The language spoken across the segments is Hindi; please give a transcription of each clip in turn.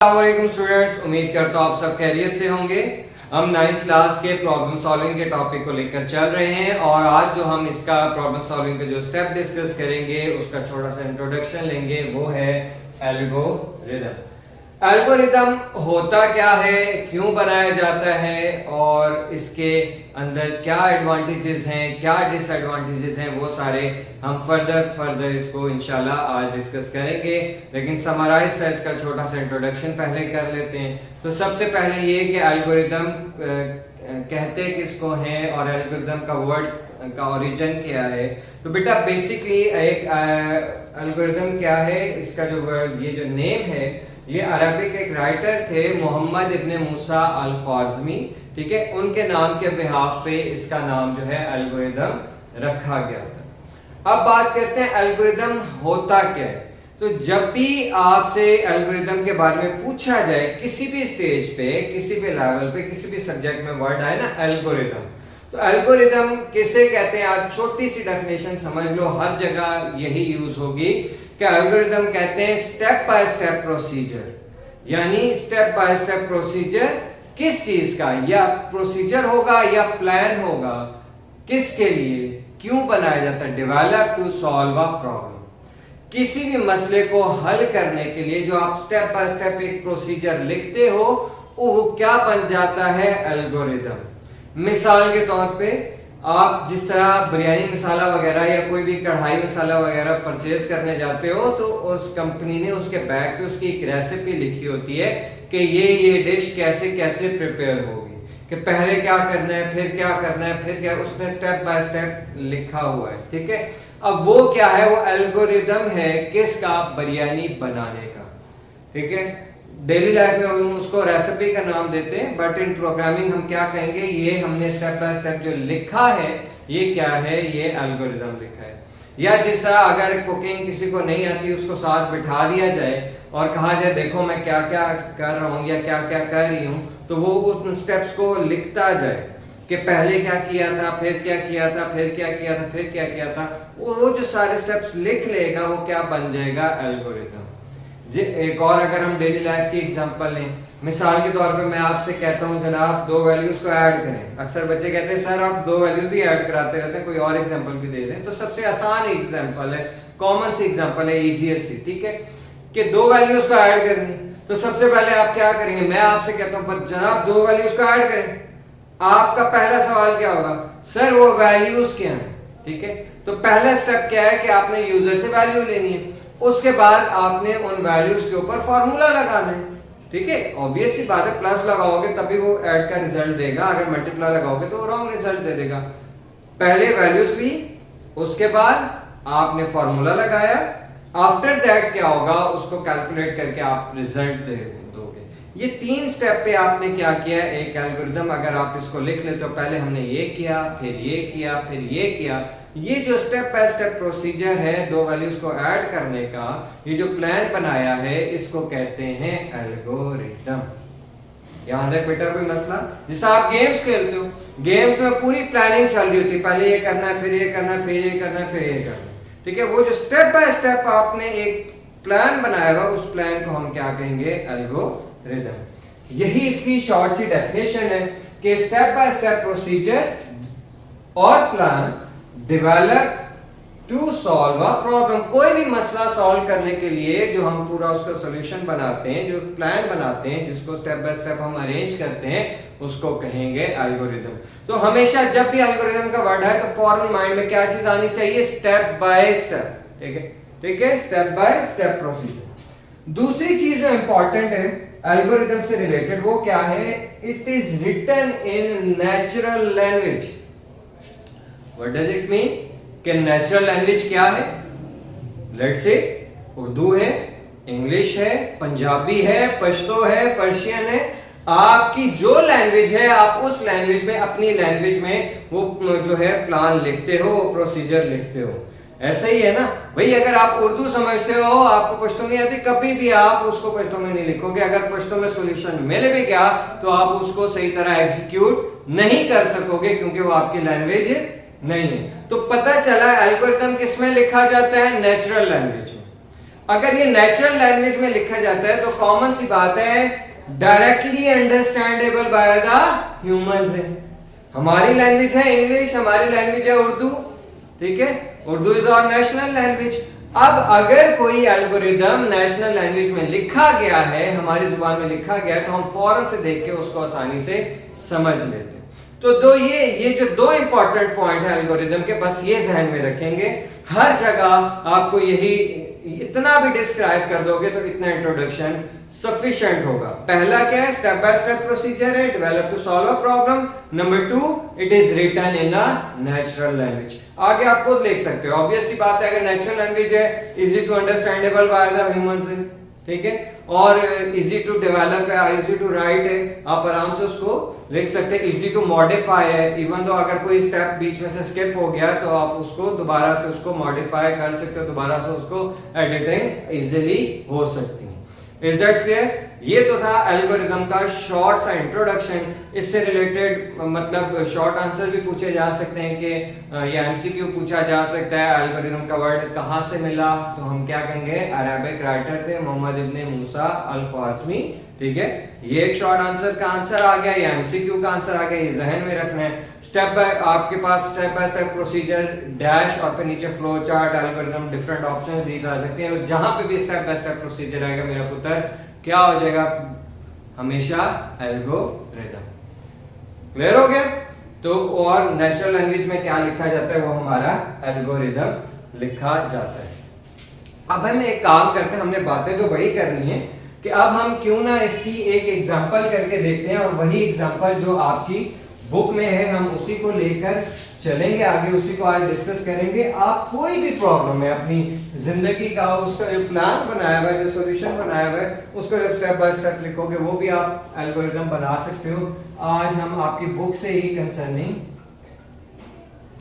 अस्सलामुअलैकुम स्टूडेंट्स, उम्मीद करता हूँ आप सब खैरियत से होंगे। हम 9th क्लास के प्रॉब्लम सॉल्विंग के टॉपिक को लेकर चल रहे हैं और आज जो हम इसका प्रॉब्लम सॉल्विंग का जो स्टेप डिस्कस करेंगे उसका छोटा सा इंट्रोडक्शन लेंगे, वो है एल्गोरिदम। एल्गोरिदम होता क्या है, क्यों बनाया जाता है और इसके अंदर क्या एडवांटेजेस हैं, क्या डिसएडवांटेजेस हैं, वो सारे हम फर्दर इसको इंशाल्लाह आज डिस्कस करेंगे। लेकिन समराइज सा इसका छोटा सा इंट्रोडक्शन पहले कर लेते हैं। तो सबसे पहले ये कि एल्गोरिदम कहते किसको हैं और एल्गोरिदम का वर्ड का ओरिजिन क्या है। तो बेटा बेसिकली एक एल्गोरिदम क्या है, इसका जो वर्ड ये जो नेम है, ये अरबिक एक राइटर थे मोहम्मद इब्ने मूसा अल ख्वारिज़मी, ठीक है, उनके नाम के बिहाफ पे इसका नाम जो है एल्गोरिदम रखा गया था। अब बात करते हैं एल्गोरिदम होता क्या है। तो जब भी आपसे एल्गोरिदम के बारे में पूछा जाए किसी भी स्टेज पे, किसी भी लेवल पे, किसी भी सब्जेक्ट में वर्ड आए ना एल्गोरिदम, तो एल्गोरिदम किसे कहते हैं, आप छोटी सी डेफिनेशन समझ लो, हर जगह यही यूज होगी कि एल्गोरिदम कहते हैं स्टेप बाय स्टेप प्रोसीजर। यानी स्टेप बाय स्टेप प्रोसीजर किस चीज का, या प्रोसीजर होगा या प्लान होगा, किसके लिए, क्यों बनाया जाता है, develop to solve a problem. किसी भी मसले को हल करने के लिए जो आप स्टेप बाय स्टेप एक प्रोसीजर लिखते हो, वो क्या बन जाता है, एल्गोरिदम। मिसाल के तौर पे आप जिस तरह बिरयानी मसाला वगैरह या कोई भी कढ़ाई मसाला वगैरह परचेज करने जाते हो, तो उस कंपनी ने उसके बैग पे उसकी एक रेसिपी लिखी होती है कि ये डिश कैसे कैसे प्रिपेयर होगी, कि पहले क्या करना है, फिर क्या करना है, फिर क्या, उसमें स्टेप बाय स्टेप लिखा हुआ है, ठीक है। अब वो क्या है, वो एल्गोरिदम है किसका, बिरयानी बनाने का, ठीक है। डेली लाइफ में हम उसको रेसिपी का नाम देते हैं, बट इन प्रोग्रामिंग हम क्या कहेंगे, ये हमने स्टेप बाय स्टेप जो लिखा है, ये क्या है, ये एल्गोरिदम लिखा है। या जिस तरह अगर कुकिंग किसी को नहीं आती, उसको साथ बिठा दिया जाए और कहा जाए देखो मैं क्या क्या कर रहा हूँ या क्या क्या कर रही हूँ, तो वो उन स्टेप्स को लिखता जाए कि पहले क्या किया था, फिर क्या किया था, फिर क्या किया था, फिर क्या किया था। वो जो सारे स्टेप्स लिख लेगा, वो क्या बन जाएगा, एल्गोरिदम। एक और अगर हम डेली लाइफ की एग्जांपल लें, मिसाल के तौर पे मैं आपसे कहता हूं जनाब 2 वैल्यूज को ऐड करें। अक्सर बच्चे कहते हैं सर आप 2 वैल्यूज ही ऐड कराते रहते हैं, कोई और एग्जांपल भी दे दें। तो सबसे आसान एग्जांपल है, कॉमन सी एग्जांपल है, इजियर सी, ठीक है, कि 2 वैल्यूज को ऐड करनी। तो सबसे पहले आप क्या करेंगे, मैं आपसे कहता हूं जनाब 2 वैल्यूज को ऐड करें। आपका पहला सवाल क्या होगा, सर वो वैल्यूज क्या है, ठीक है। तो पहला स्टेप क्या है कि आपने यूजर से वैल्यू लेनी है, उसके बाद आपने उन वैल्यूज के ऊपर फॉर्मूला लगाना है, ठीक है। ऑब्वियस सी बात है, प्लस लगाओगे तभी वो ऐड का रिजल्ट देगा, अगर मल्टीप्लाई लगाओगे तो वो रॉन्ग रिजल्ट दे देगा। पहले वैल्यूज ली, उसके बाद आपने फॉर्मूला लगाया, आफ्टर दैट क्या होगा, उसको कैलकुलेट करके आप रिजल्ट दोगे। ये 3 स्टेप पे आपने क्या किया, एक एल्गोरिदम अगर आप इसको लिख ले तो पहले हमने ये किया, फिर ये किया, फिर ये किया। ये जो स्टेप बाय स्टेप प्रोसीजर है 2 वैल्यूज को ऐड करने का, ये जो प्लान बनाया है, इसको कहते हैं एल्गोरिदम। याद है बेटा कोई मसला, जैसे आप गेम्स खेलते हो, गेम्स में पूरी प्लानिंग चल रही होती है, पहले ये करना है, फिर ये करना है, फिर ये करना है, फिर ये करना है, ठीक है। वो जो स्टेप बाय स्टेप आपने एक प्लान बनाया हुआ, उस प्लान को हम क्या कहेंगे, एल्गोरिदम। यही इसकी शॉर्ट सी डेफिनेशन है कि स्टेप बाय स्टेप प्रोसीजर और plan develop to solve a problem. कोई भी मसला सॉल्व करने के लिए जो हम पूरा उसका सॉल्यूशन बनाते हैं, जो प्लान बनाते हैं, जिसको स्टेप बाय स्टेप हम अरेंज करते हैं, उसको कहेंगे एल्गोरिदम। तो हमेशा जब भी एल्गोरिदम का वर्ड है तो फौरन माइंड में क्या चीज आनी चाहिए, स्टेप बाय स्टेप, ठीक है, ठीक है, स्टेप बाय स्टेप प्रोसीजर। दूसरी चीज जो इंपॉर्टेंट है एल्गोरिदम से रिलेटेड, वो क्या है, it is written in natural language. What does it mean? कि नेचुरल लैंग्वेज क्या है, लेट्स से उर्दू है, इंग्लिश है, पंजाबी है, पश्तो है, पर्शियन है। आपकी जो लैंग्वेज है, आप उस लैंग्वेज में, अपनी लैंग्वेज में वो जो है प्लान लिखते हो, प्रोसीजर लिखते हो। ऐसा ही है ना भाई, अगर आप उर्दू समझते हो, आपको पश्तो नहीं आती, कभी भी आप उसको पश्तो में नहीं लिखोगे। अगर पश्तो में सॉल्यूशन मिल भी गया तो आप उसको सही तरह एग्जीक्यूट नहीं कर सकोगे, क्योंकि वो आपकी लैंग्वेज नहीं है। तो पता चला एल्गोरिदम किसमें लिखा जाता है, नेचुरल लैंग्वेज में। अगर ये नेचुरल लैंग्वेज में लिखा जाता है तो कॉमन सी बात है, directly understandable by the humans है। हमारी लैंग्वेज है इंग्लिश, हमारी लैंग्वेज है उर्दू, ठीक है, Urdu is our national language. अब अगर कोई एल्गोरिदम नेशनल लैंग्वेज में लिखा गया है, हमारी जुबान में लिखा गया है, तो हम फौरन से देख के उसको आसानी से समझ लेते हैं। तो ये जो दो इंपॉर्टेंट पॉइंट है एल्गोरिदम के, बस ये जहन में रखेंगे। हर जगह आपको यही इतना भी डिस्क्राइब कर दोगे तो इतना इंट्रोडक्शन सफिशिएंट होगा। पहला क्या है, स्टेप बाय स्टेप प्रोसीजर है, develop to solve a problem. नंबर 2, it is written in a natural language. आगे आप खुद लिख सकते हो, ऑब्वियस सी बात है, अगर नेचुरल लैंग्वेज है, easy to understandable by the humans है, ठीक है, और इजी टू डेवलप है, इजी टू राइट है, आप आराम से उसको लिख सकते हैं। इजी टू मॉडिफाई है, इवन तो अगर कोई स्टेप बीच में से स्किप हो गया तो आप उसको दोबारा से उसको मॉडिफाई कर सकते हो, दोबारा से उसको एडिटिंग इजीली हो सकती है। Is that clear? ये तो था एल्गोरिदम का शॉर्ट सा इंट्रोडक्शन। इससे रिलेटेड मतलब शॉर्ट आंसर भी पूछे जा सकते हैं कि या एमसीक्यू पूछा जा सकता है, एल्गोरिदम का वर्ड कहाँ से मिला, तो हम क्या कहेंगे, अरेबिक राइटर थे मोहम्मद इब्ने मूसा अल ख्वारिज़मी, ठीक है, ये एक शॉर्ट आंसर का आंसर आ गया, या एमसीक्यू का आंसर आ गया, ये जहन में रखना है। स्टेप बाय आपके पास step by step procedure dash और फिर नीचे flow chart, algorithm, different options दी जा सकते हैं। जहां पे भी स्टेप बाय स्टेप प्रोसीजर आएगा मेरा पुत्र क्या हो जाएगा, हमेशा एल्गोरिदम। क्लियर हो गया? तो और नेचुरल लैंग्वेज में क्या लिखा जाता है, वो हमारा एल्गोरिदम लिखा जाता है। अब हम एक काम करते हैं, हमने बातें तो बड़ी कर ली हैं कि अब हम क्यों ना इसकी एक एग्जांपल करके देखते हैं, और वही एग्जांपल जो आपकी बुक में है हम उसी को लेकर चलेंगे आगे, उसी को आज डिस्कस करेंगे। आप कोई भी प्रॉब्लम है अपनी जिंदगी का, उसका जो प्लान बनाया हुआ है, जो सॉल्यूशन बनाया हुआ है, उसको जब स्टेप बाय स्टेप लिखोगे वो भी आप एल्गोरिदम बना सकते हो। आज हम आपकी बुक से ही कंसर्निंग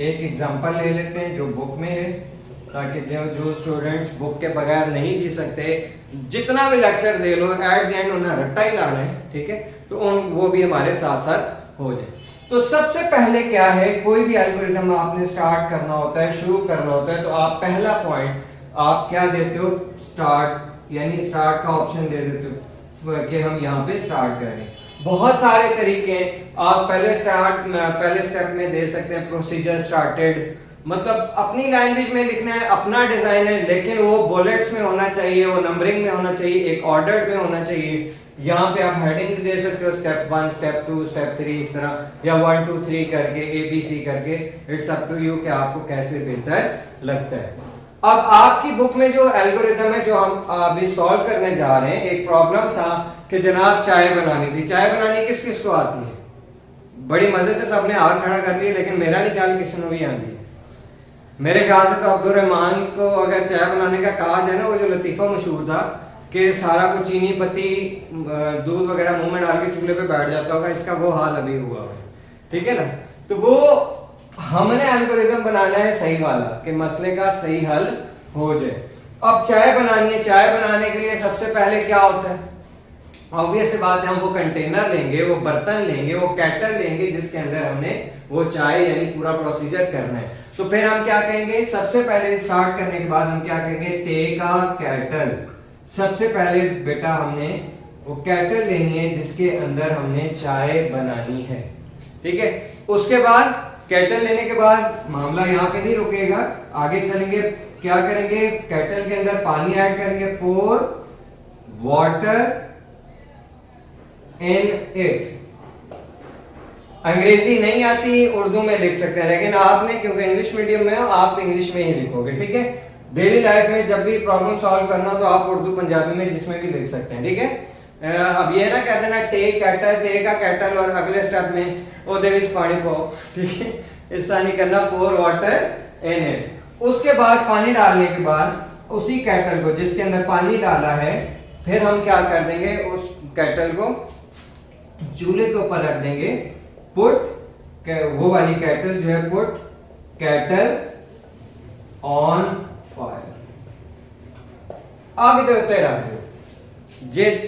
एक एग्जांपल ले लेते हैं जो बुक में है, ताकि जो स्टूडेंट्स बुक के बगैर नहीं जी सकते, जितना भी lecture they low at the end उन्हें रट्टा ही लाना है, ठीक है, तो वो भी हमारे साथ साथ हो जाए। तो सबसे पहले क्या है, कोई भी एल्गोरिदम आपने स्टार्ट करना होता है, शुरू करना होता है, तो आप पहला पॉइंट आप क्या देते हो, स्टार्ट, यानी स्टार्ट का ऑप्शन दे देते हो कि हम यहाँ पे स्टार्ट करें। बहुत सारे तरीके हैं, आप पहले स्टेप में दे सकते हैं प्रोसीजर स्टार्टेड, मतलब अपनी लैंग्वेज में लिखना है, अपना डिजाइन है, लेकिन वो बुलेट्स में होना चाहिए, वो नंबरिंग में होना चाहिए, एक ऑर्डर में होना चाहिए। यहाँ पे आप हेडिंग भी दे सकते हो, स्टेप 1, स्टेप 2, स्टेप 3, इस तरह, या 1 2 3 करके, ABC करके, इट्स अप टू यू कि आपको कैसे बेहतर लगता है। अब आपकी बुक में जो एल्गोरिदम है जो हम अभी सॉल्व करने जा रहे हैं, एक प्रॉब्लम था कि जनाब चाय बनानी थी। चाय बनानी किस किस को आती है? बड़ी मजे से सबने हाथ खड़ा कर लिया, लेकिन मेरा नहीं ख्याल किसी ने भी आती है। मेरे ख्याल से तो अब्दुल रहमान को अगर चाय बनाने का कहा जाए ना, वो जो लतीफा मशहूर था कि सारा कुछ चीनी पत्ती दूध वगैरह मुंह में डाल के चूल्हे पे बैठ जाता होगा, इसका वो हाल अभी हुआ है, ठीक है ना। तो वो हमने एल्गोरिदम बनाना है सही वाला कि मसले का सही हल हो जाए। अब चाय बनानी है, चाय बनाने के लिए सबसे पहले क्या होता है, ऑब्वियस बात है, हम वो कंटेनर लेंगे, वो बर्तन लेंगे, वो कैटल लेंगे जिसके अंदर हमने वो चाय यानी पूरा प्रोसीजर करना है। तो फिर हम क्या कहेंगे, सबसे पहले स्टार्ट करने के बाद हम क्या कहेंगे, टेक अ कैटल। सबसे पहले बेटा हमने वो कैटल लेनी है जिसके अंदर हमने चाय बनानी है, ठीक है। उसके बाद कैटल लेने के बाद मामला यहाँ पे नहीं रुकेगा, आगे चलेंगे, क्या करेंगे, कैटल के अंदर पानी ऐड करेंगे, पोर वाटर इन इट। अंग्रेजी नहीं आती, उर्दू में लिख सकते हैं, लेकिन आपने क्योंकि इंग्लिश मीडियम में हो, आप इंग्लिश में ही लिखोगे, ठीक है। डेली लाइफ में जब भी प्रॉब्लम सॉल्व करना तो आप उर्दू पंजाबी में जिसमें भी लिख सकते हैं, ठीक है। अब ये ना कहते ना टेक कैटल, टेक का कैटल, और अगले स्टेप में वो दे विच पानी पाओ, ठीक है, ऐसा नहीं करना, पोर वाटर इन इट। उसके बाद पानी डालने के बाद उसी कैटल को जिसके अंदर पानी डाला है, फिर हम क्या कर देंगे, उस कैटल को चूल्हे के ऊपर रख देंगे, पुट वो वाली कैटल जो है, पुट कैटल ऑन फायर। आगे तो रख दो,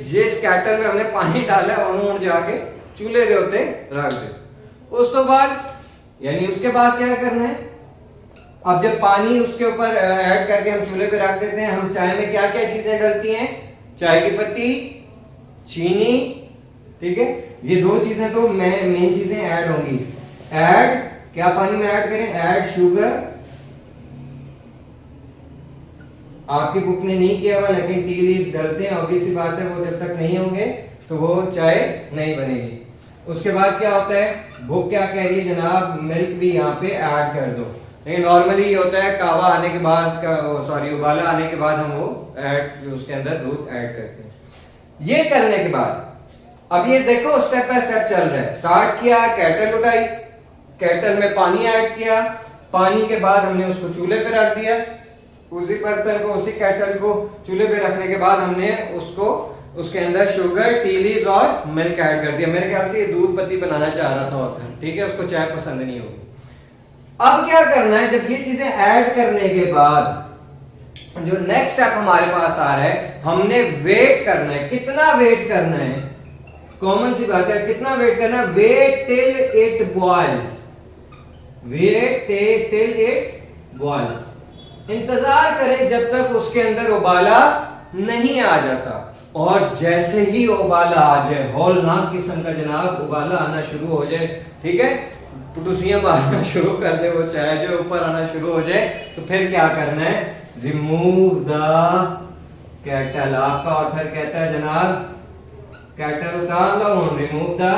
जिस कैटल में हमने पानी डाला है उन्होंने जाके चूल्हे के उत्ते रख दो। उस तो बाद यानी उसके बाद क्या करना है, अब जब पानी उसके ऊपर ऐड करके हम चूल्हे पे रख देते हैं, हम चाय में क्या क्या चीजें डलती हैं? चाय की पत्ती, चीनी, ठीक है, ये दो चीजें तो मेन चीजें ऐड होंगी। ऐड क्या पानी में ऐड करें? Add sugar. आपकी बुक ने नहीं किया हुआ, लेकिन टी लीव्स डलते हैं, ऑब्वियस सी बात है, वो जब तक नहीं होंगे तो वो चाय नहीं बनेगी। उसके बाद क्या होता है? बुक क्या कह रही है जनाब? मिल्क भी यहाँ पे ऐड कर दो। लेकिन नॉर्मली ये होता है कावा आने के बाद, सॉरी उबाला आने के बाद हम वो ऐड, उसके अंदर दूध ऐड करते हैं। ये करने के बाद अब ये देखो स्टेप बाय स्टेप चल रहा है। स्टार्ट किया, केटल उठाई, केटल में पानी ऐड किया, पानी के बाद हमने उसको चूल्हे पे रख दिया, उसी बर्तन को, उसी केटल को चूल्हे पे रखने के बाद हमने उसको, उसके अंदर शुगर, टी लीव्स और मिल्क ऐड कर दिया। मेरे ख्याल से ये दूध पत्ती बनाना चाह रहा था ऑथर, ठीक है, उसको चाय पसंद नहीं होगी। अब क्या करना है? जब ये चीजें ऐड करने के बाद जो नेक्स्ट स्टेप हमारे पास आ रहा है, हमने वेट करना है। कितना वेट करना है? कॉमन सी बात है, कितना वेट करना है? Wait till it boils, wait till it boils. इंतजार करें जब तक उसके अंदर उबाला नहीं आ जाता, और जैसे ही उबाला आ जाए, हौलनाक किस्म का जनाब उबाला आना शुरू हो जाए, ठीक है, पुटुसियां मारना शुरू कर दे, वो चाय जो ऊपर आना शुरू हो जाए, तो फिर क्या करना है? Remove the kettle. आपका ऑथर कहता है जनाब केटल उतार लो, रिमूव द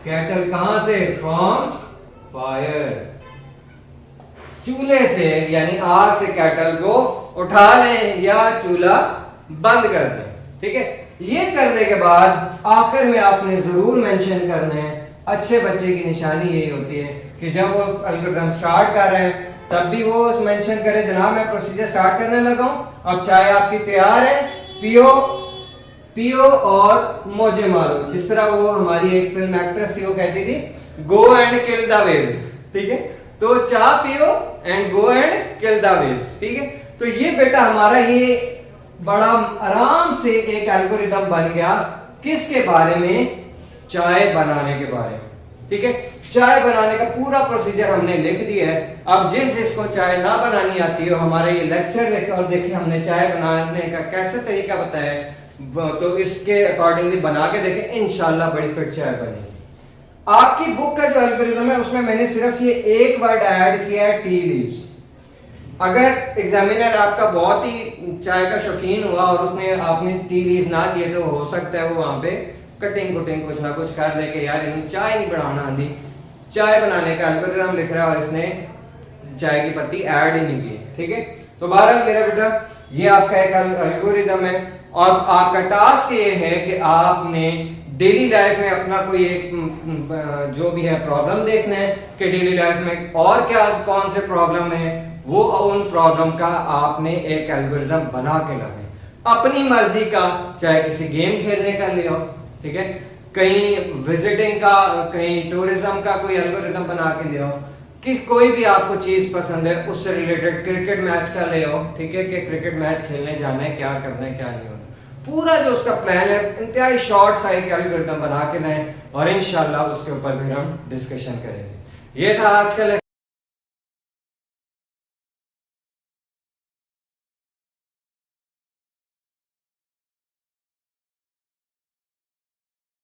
केटल। कहां से? फ्रॉम फायर, चूल्हे से, यानी आग से केटल को उठा लें या चूल्हा बंद कर दें, ठीक है। ये करने के बाद आखिर में आपने जरूर मेंशन करना है, अच्छे बच्चे की निशानी यही होती है कि जब वो एल्गोरिथम स्टार्ट कर रहे हैं तब भी वो मेंशन करे जनाब मैं प्रोसीजर स्टार्ट करने लगा हूं, अब चाय आपकी तैयार है, पियो पियो और मौजे मारो। जिस तरह वो हमारी एक फिल्म एक्ट्रेस थी, वो कहती थी go and kill the waves, ठीक है, तो चाय पियो and go and kill the waves, ठीक है। तो ये बेटा हमारा ये बड़ा आराम से एक एल्गोरिथम बन गया, किसके बारे में? चाय बनाने के बारे में, ठीक है। चाय बनाने का पूरा प्रोसीजर हमने लिख दिया है। अब जिसको चाय ना बनानी आती है हमारे ये लेक्चर देखे और देखे हमने चाय बनाने का कैसे तरीका बताया है, तो इसके अकॉर्डिंगली बना के देखें, इंशाल्लाह बड़ी फिट चाय बनेगी। आपकी बुक का जो एल्गोरिथम है उसमें मैंने सिर्फ ये एक वर्ड ऐड किया है, टी लीव्स। अगर एग्जामिनर आपका बहुत ही चाय का शौकीन हुआ और उसने आपने टी लीव ना दिए तो हो सकता है वो वहां पे कटिंग कुटिंग कुछ ना कुछ कर दे के यार इन्हें चाय नहीं बनाना आंदी, चाय बनाने का एल्गोरिथम लिख रहा है और इसने चाय की पत्ती ऐड ही नहीं की, ठीक है। तो बहरहाल मेरा बेटा ये आपका एक एल्गोरिथम है और आपका टास्क ये है कि आपने डेली लाइफ में अपना कोई एक जो भी है प्रॉब्लम देखना है कि डेली लाइफ में और क्या कौन से प्रॉब्लम है, वो उन प्रॉब्लम का आपने एक एल्गोरिथम बना के लाना है अपनी मर्जी का, चाहे किसी गेम खेलने का ले हो, ठीक है, कहीं विजिटिंग का, कहीं टूरिज्म का कोई एल्गोरिथम बना के ले हो, कि कोई भी आपको चीज पसंद है उससे रिलेटेड, क्रिकेट मैच का ले हो, ठीक है, कि क्रिकेट मैच खेलने जाना है, क्या करना है क्या नहीं होना, पूरा जो उसका प्लान है इंतहाई शॉर्ट सा एक एल्गोरिथम बना के लाएं और इंशाल्लाह उसके ऊपर फिर हम डिस्कशन करेंगे। ये था आज का